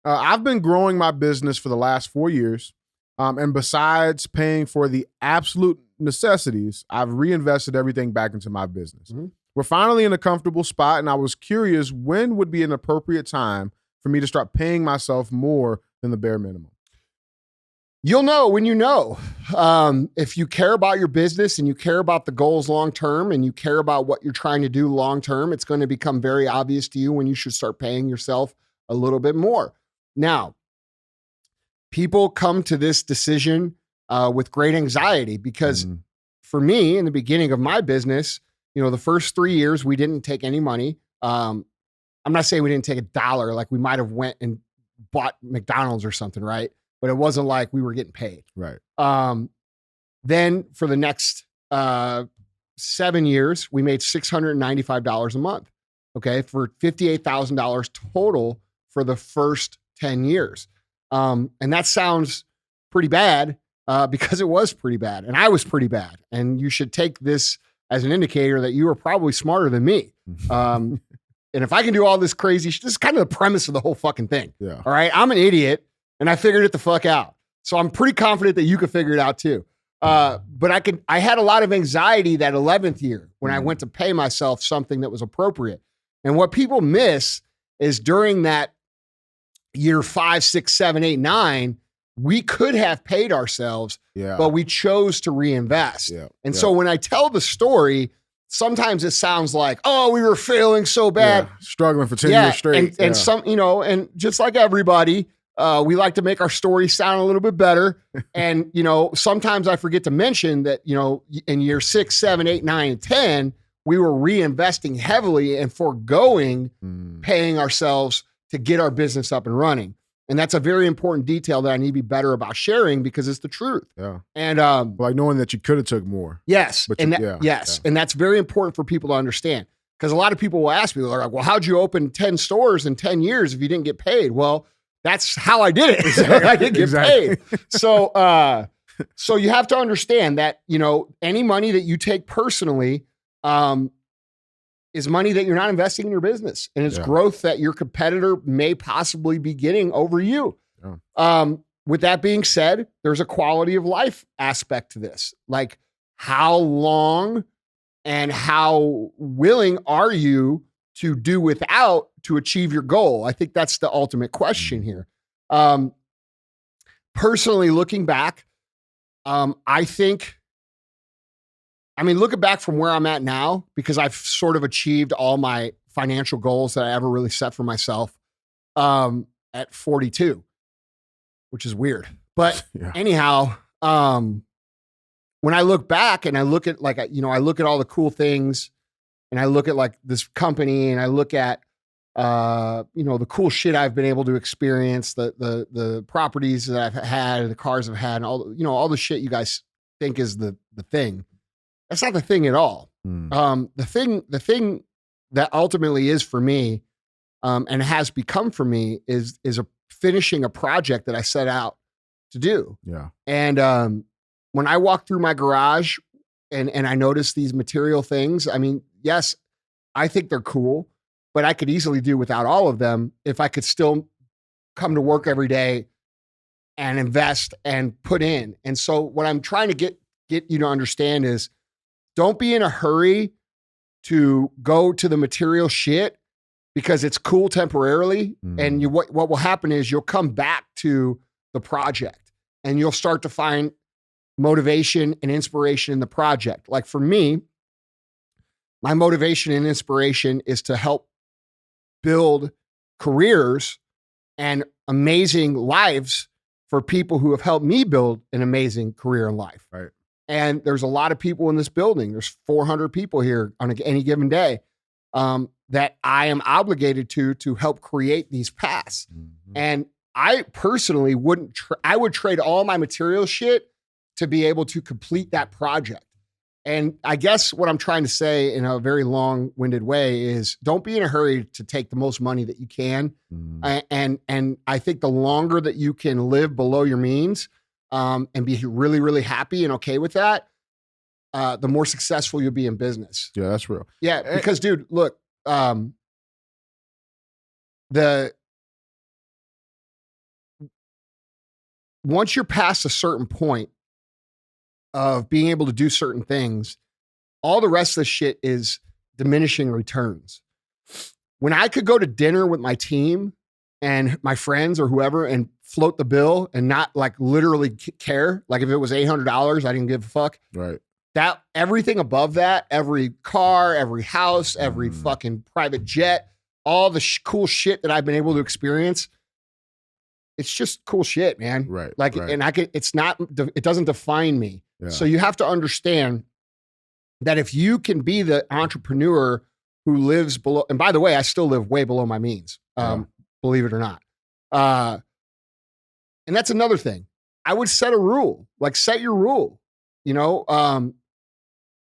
I've been growing my business for the last 4 years. And besides paying for the absolute necessities, I've reinvested everything back into my business. Mm-hmm. We're finally in a comfortable spot, and I was curious when would be an appropriate time for me to start paying myself more than the bare minimum. You'll know when you know. If you care about your business and you care about the goals long term and you care about what you're trying to do long term, it's going to become very obvious to you when you should start paying yourself a little bit more. Now, people come to this decision with great anxiety because for me, in the beginning of my business, the first 3 years, we didn't take any money. I'm not saying we didn't take $1, like we might have went and bought McDonald's or something, right? But it wasn't like we were getting paid. Right. Then for the next 7 years, we made $695 a month. Okay. For $58,000 total for the first 10 years. And that sounds pretty bad because it was pretty bad. And I was pretty bad. And you should take this as an indicator that you are probably smarter than me. And if I can do all this crazy, this is kind of the premise of the whole fucking thing. Yeah. All right. I'm an idiot. And I figured it the fuck out. So I'm pretty confident that you could figure it out too. But I had a lot of anxiety that 11th year when I went to pay myself something that was appropriate. And what people miss is during that year 5, 6, 7, 8, 9, we could have paid ourselves, but we chose to reinvest. And so when I tell the story, sometimes it sounds like, oh, we were failing so bad. Struggling for 10 years straight. And some, and just like everybody, we like to make our story sound a little bit better. And, sometimes I forget to mention that, in year 6, 7, 8, 9, and 10, we were reinvesting heavily and foregoing paying ourselves to get our business up and running. And that's a very important detail that I need to be better about sharing because it's the truth. Yeah. And like knowing that you could have took more. Yes. But and and that's very important for people to understand. Because a lot of people will ask me, they're like, well, how'd you open 10 stores in 10 years if you didn't get paid? Well, that's how I did it. Exactly. I didn't get paid. So you have to understand that, any money that you take personally is money that you're not investing in your business. And it's growth that your competitor may possibly be getting over you. With that being said, there's a quality of life aspect to this. Like, how long and how willing are you to do without to achieve your goal? I think that's the ultimate question here. Personally, looking back, looking back from where I'm at now, because I've sort of achieved all my financial goals that I ever really set for myself at 42, which is weird. But anyhow, when I look back and I look at I look at all the cool things and I look at like this company and I look at, the cool shit I've been able to experience, the properties that I've had, the cars I've had, and all the shit you guys think is the thing. That's not the thing at all. The thing that ultimately is for me, and has become for me is finishing a project that I set out to do. Yeah. And when I walk through my garage and I notice these material things, yes, I think they're cool, but I could easily do without all of them if I could still come to work every day and invest and put in. And so what I'm trying to get you to understand is, don't be in a hurry to go to the material shit because it's cool temporarily. And what will happen is you'll come back to the project and you'll start to find motivation and inspiration in the project. Like for me, my motivation and inspiration is to help build careers and amazing lives for people who have helped me build an amazing career in life. Right. And there's a lot of people in this building. There's 400 people here on any given day that I am obligated to help create these paths. And I personally I would trade all my material shit to be able to complete that project. And I guess what I'm trying to say in a very long-winded way is, don't be in a hurry to take the most money that you can. And I think the longer that you can live below your means, and be really, really happy and okay with that, the more successful you'll be in business. Yeah, that's real. Yeah, because dude, look, the once you're past a certain point of being able to do certain things, all the rest of the shit is diminishing returns. When I could go to dinner with my team and my friends or whoever and float the bill and not like literally care, like if it was $800, I didn't give a fuck. Right. That everything above that, every car, every house, every fucking private jet, all the cool shit that I've been able to experience, it's just cool shit, man. Right. Like, right. and it doesn't define me. Yeah. So you have to understand that if you can be the entrepreneur who lives below, and by the way, I still live way below my means, believe it or not. And that's another thing. I would set a rule, like set your rule. You know,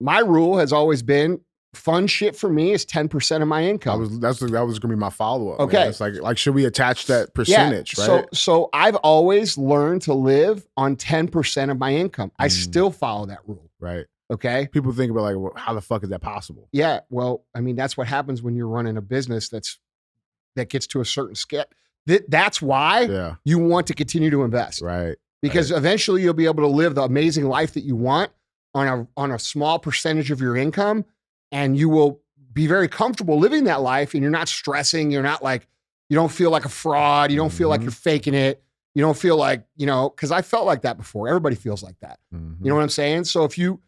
my rule has always been fun shit for me is 10% of my income. That was going to be my follow-up. Okay. Man. It's like, should we attach that percentage, right? So I've always learned to live on 10% of my income. I still follow that rule. Right. Okay. People think about like, well, how the fuck is that possible? Yeah. Well, I mean, that's what happens when you're running a business that gets to a certain scale. That's why you want to continue to invest. Right. Because eventually you'll be able to live the amazing life that you want on a small percentage of your income, and you will be very comfortable living that life, and you're not stressing. You're not like, you don't feel like a fraud. You don't feel like you're faking it. You don't feel like, because I felt like that before. Everybody feels like that. You know what I'm saying? So if you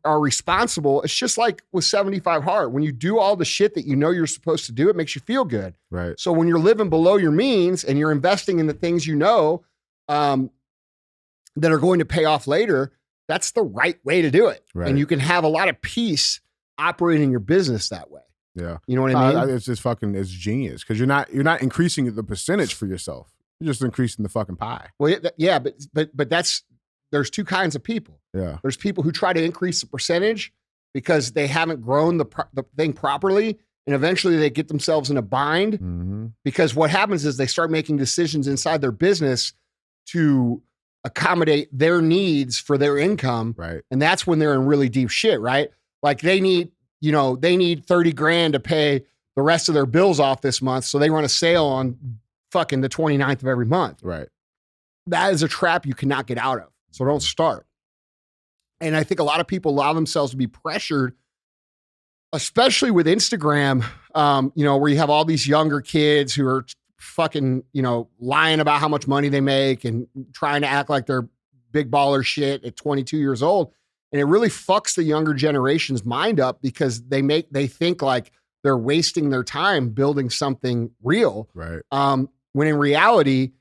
are responsible, it's just like with 75 Hard. When you do all the shit that you know you're supposed to do, it makes you feel good. Right. So when you're living below your means and you're investing in the things you know that are going to pay off later, that's the right way to do it. Right. And you can have a lot of peace operating your business that way. Yeah. You know what I mean? It's just it's genius because you're not increasing the percentage for yourself. You're just increasing the fucking pie. Well, yeah, but there's two kinds of people. Yeah. There's people who try to increase the percentage because they haven't grown the thing properly, and eventually they get themselves in a bind because what happens is they start making decisions inside their business to accommodate their needs for their income. Right. And that's when they're in really deep shit, right? Like they need 30 grand to pay the rest of their bills off this month. So they run a sale on fucking the 29th of every month. Right. That is a trap you cannot get out of. So don't start. And I think a lot of people allow themselves to be pressured, especially with Instagram, where you have all these younger kids who are fucking, lying about how much money they make and trying to act like they're big baller shit at 22 years old. And it really fucks the younger generation's mind up because they think like they're wasting their time building something real. Right. When in reality,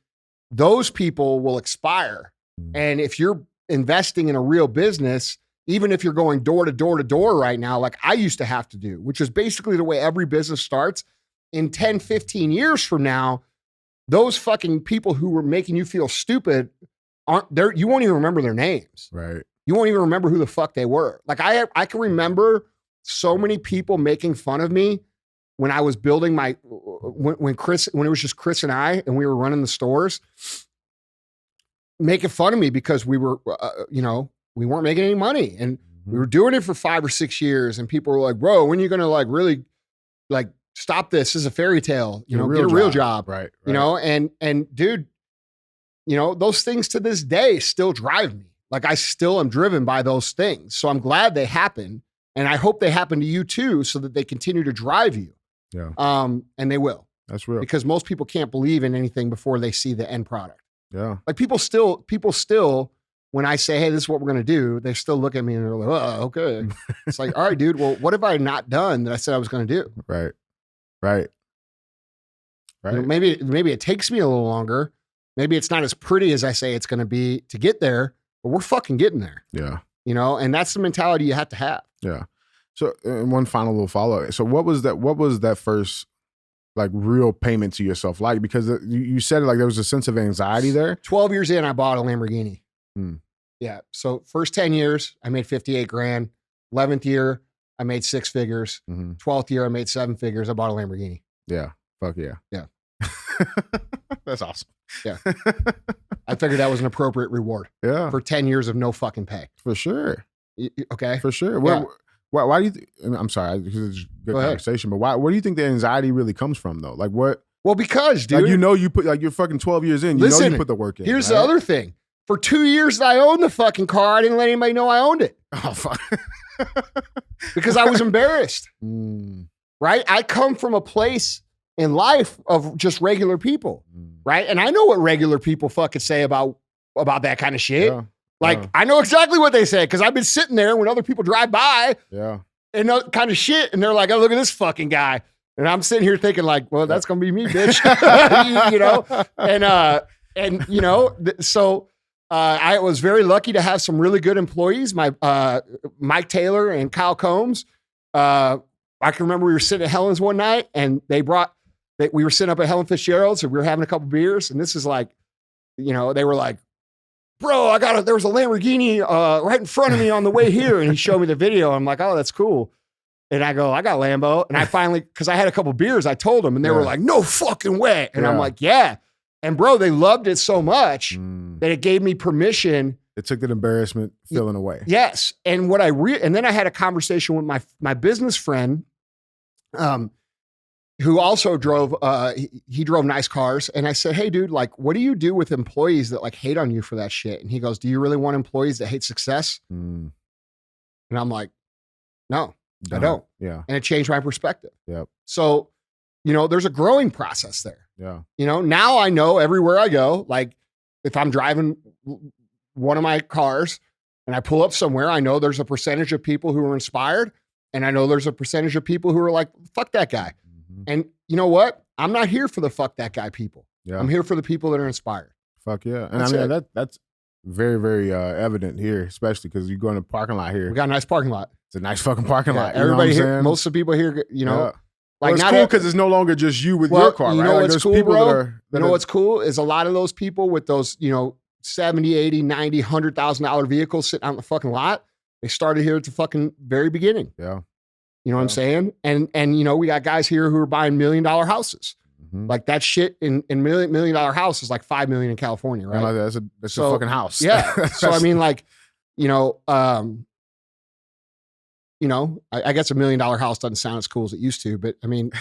those people will expire. And if you're investing in a real business, even if you're going door to door to door right now, like I used to have to do, which is basically the way every business starts, in 10, 15 years from now, those fucking people who were making you feel stupid aren't there. You won't even remember their names. Right. You won't even remember who the fuck they were. Like I can remember so many people making fun of me when I was building when it was just Chris and I, and we were running the stores, making fun of me because we were, we weren't making any money, and we were doing it for 5 or 6 years. And people were like, bro, when are you going to like really like stop this? This is a fairy tale, get a real job. Right. And dude, those things to this day still drive me. Like I still am driven by those things. So I'm glad they happen. And I hope they happen to you too, so that they continue to drive you. Yeah. And they will. That's real. Because most people can't believe in anything before they see the end product. Yeah. Like people still, when I say, hey, this is what we're going to do, they still look at me and they're like, oh, okay. It's like, all right, dude, well, what have I not done that I said I was going to do? Right. Right. Right. Maybe it takes me a little longer. Maybe it's not as pretty as I say it's going to be to get there, but we're fucking getting there. Yeah. And that's the mentality you have to have. Yeah. So, and one final little follow-up. So what was that first like real payment to yourself like? Because you said it like there was a sense of anxiety there. 12 years in, I bought a Lamborghini. Yeah. So first 10 years, I made 58 grand. 11th year, I made 6 figures. 12th year, I made 7 figures. I bought a Lamborghini. Yeah. Fuck yeah. Yeah. That's awesome. Yeah. I figured that was an appropriate reward. Yeah. For 10 years of no fucking pay. For sure. Okay. For sure. Yeah. Why do you I'm sorry, because it's a good conversation, but why do you think the anxiety really comes from though? Like what Well, because, dude. Like, you put, like, you're fucking 12 years in. You put the work in. Here's the other thing. For 2 years that I owned the fucking car, I didn't let anybody know I owned it. Oh, fuck. Because I was embarrassed. Right? I come from a place in life of just regular people. Right? And I know what regular people fucking say about that kind of shit. Yeah. I know exactly what they say because I've been sitting there when other people drive by and that kind of shit. And they're like, oh, look at this fucking guy. And I'm sitting here thinking like, well, that's going to be me, bitch. So I was very lucky to have some really good employees. My Mike Taylor and Kyle Combs. I can remember we were sitting at Helen's one night and we were sitting up at Helen Fitzgerald's and we were having a couple beers. And this is like, they were like, bro, there was a Lamborghini right in front of me on the way here. And he showed me the video. I'm like, oh, that's cool. And I go, I got Lambo. And I finally, because I had a couple beers, I told them and they were like, no fucking way. And I'm like, yeah. And bro, they loved it so much that it gave me permission. It took that embarrassment feeling away. Yes. And and then I had a conversation with my business friend, who also drove, he drove nice cars. And I said, hey dude, like, what do you do with employees that like hate on you for that shit? And he goes, do you really want employees that hate success? And I'm like, no, I don't. Yeah. And it changed my perspective. Yep. So, there's a growing process there. Yeah. Now I know everywhere I go, like if I'm driving one of my cars and I pull up somewhere, I know there's a percentage of people who are inspired. And I know there's a percentage of people who are like, fuck that guy. And you know what? I'm not here for the fuck that guy people. Yeah. I'm here for the people that are inspired. Fuck yeah. And that's very, very evident here, especially because you go in the parking lot here. We got a nice parking lot. It's a nice fucking parking lot. Everybody here, most of the people here, like, it's cool because it's no longer just you with your car, right? You know what's cool, bro? What's cool is a lot of those people with those, 70, 80, 90, $100,000 vehicles sitting out in the fucking lot, they started here at the fucking very beginning. Yeah. You know what I'm saying? And we got guys here who are buying $1 million houses. Like that shit in $1 million house is like $5 million in California, right? Yeah, that's a fucking house. Yeah. So I mean, like, I guess $1 million house doesn't sound as cool as it used to, but I mean,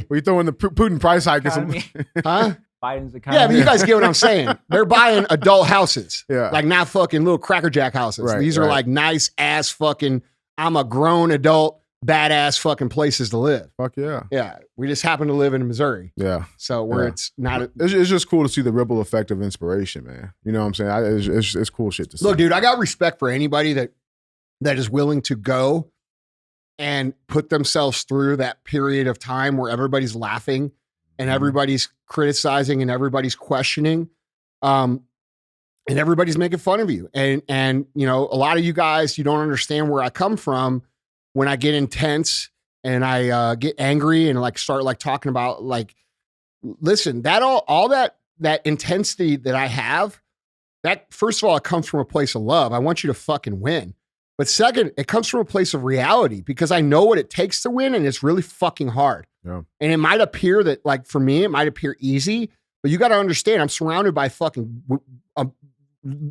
we throw in the Putin price hike, huh? Biden's economy. Yeah, but you guys get what I'm saying. They're buying adult houses, like not fucking little Cracker Jack houses. Right, These are like nice ass fucking. I'm a grown adult, badass fucking places to live. Fuck yeah. Yeah, we just happen to live in Missouri. Yeah. So where it's not. It's just cool to see the ripple effect of inspiration, man. You know what I'm saying? It's cool shit to see. Look, dude, I got respect for anybody that is willing to go and put themselves through that period of time where everybody's laughing and everybody's criticizing and everybody's questioning. And everybody's making fun of you. And a lot of you guys, you don't understand where I come from when I get intense and I get angry and like start like talking about like, listen, that all that intensity that I have, that first of all, it comes from a place of love. I want you to fucking win. But second, it comes from a place of reality because I know what it takes to win and it's really fucking hard. Yeah. And it might appear that like for me, it might appear easy, but you got to understand I'm surrounded by fucking,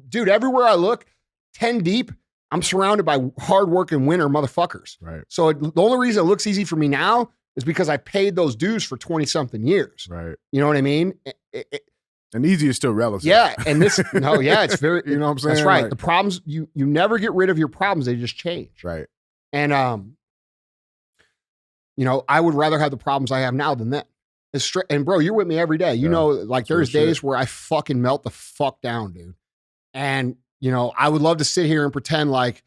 dude, everywhere I look, 10 deep, I'm surrounded by hardworking winner motherfuckers. Right. So the only reason it looks easy for me now is because I paid those dues for 20 something years. Right. You know what I mean? And easy is still relative. Yeah. And it's very, you know what I'm saying? That's right. Like, the problems, you never get rid of your problems. They just change. Right. And, I would rather have the problems I have now than then. And bro, you're with me every day. Like there's days where I fucking melt the fuck down, dude. And, I would love to sit here and pretend like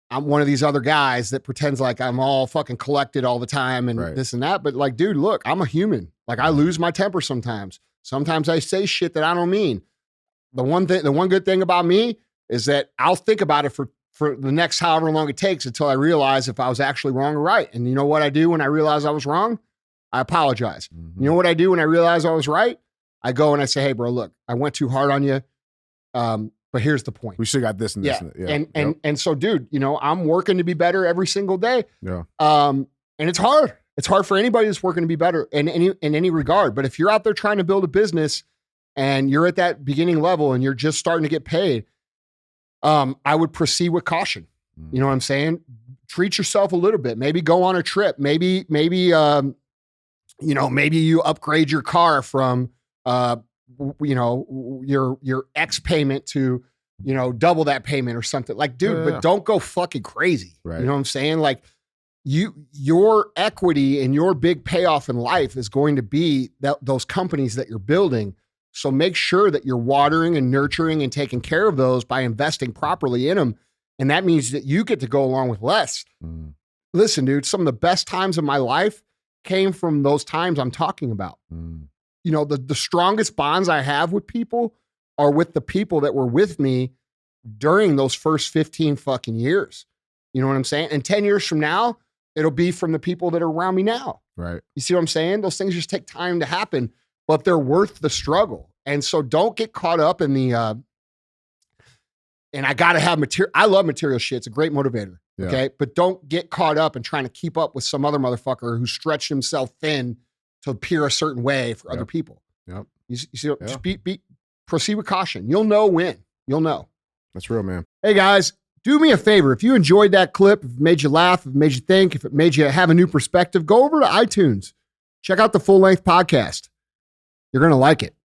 I'm one of these other guys that pretends like I'm all fucking collected all the time and this and that. But like, dude, look, I'm a human. Like I lose my temper sometimes. Sometimes I say shit that I don't mean. The one good thing about me is that I'll think about it for the next however long it takes until I realize if I was actually wrong or right. And you know what I do when I realize I was wrong? I apologize. You know what I do when I realize I was right? I go and I say, hey, bro, look, I went too hard on you. But here's the point. We should got this and this. Yeah. And so, dude, I'm working to be better every single day. Yeah. And it's hard. It's hard for anybody that's working to be better in any regard. But if you're out there trying to build a business and you're at that beginning level and you're just starting to get paid, I would proceed with caution. You know what I'm saying? Treat yourself a little bit. Maybe go on a trip. Maybe maybe you upgrade your car from, your X payment to, double that payment or something. Like, dude, but don't go fucking crazy. Right. You know what I'm saying? Like, your equity and your big payoff in life is going to be those companies that you're building. So make sure that you're watering and nurturing and taking care of those by investing properly in them. And that means that you get to go along with less. Listen, dude, some of the best times of my life came from those times I'm talking about. The strongest bonds I have with people are with the people that were with me during those first 15 fucking years. You know what I'm saying? And 10 years from now, it'll be from the people that are around me now. Right. You see what I'm saying? Those things just take time to happen, but they're worth the struggle. And so don't get caught up in the, and I got to have material. I love material shit. It's a great motivator. Yeah. Okay. But don't get caught up in trying to keep up with some other motherfucker who stretched himself thin to appear a certain way for other people. Yep. You see, just proceed with caution. You'll know when. You'll know. That's real, man. Hey guys, do me a favor. If you enjoyed that clip, if it made you laugh, if it made you think, if it made you have a new perspective, go over to iTunes. Check out the full-length podcast. You're going to like it.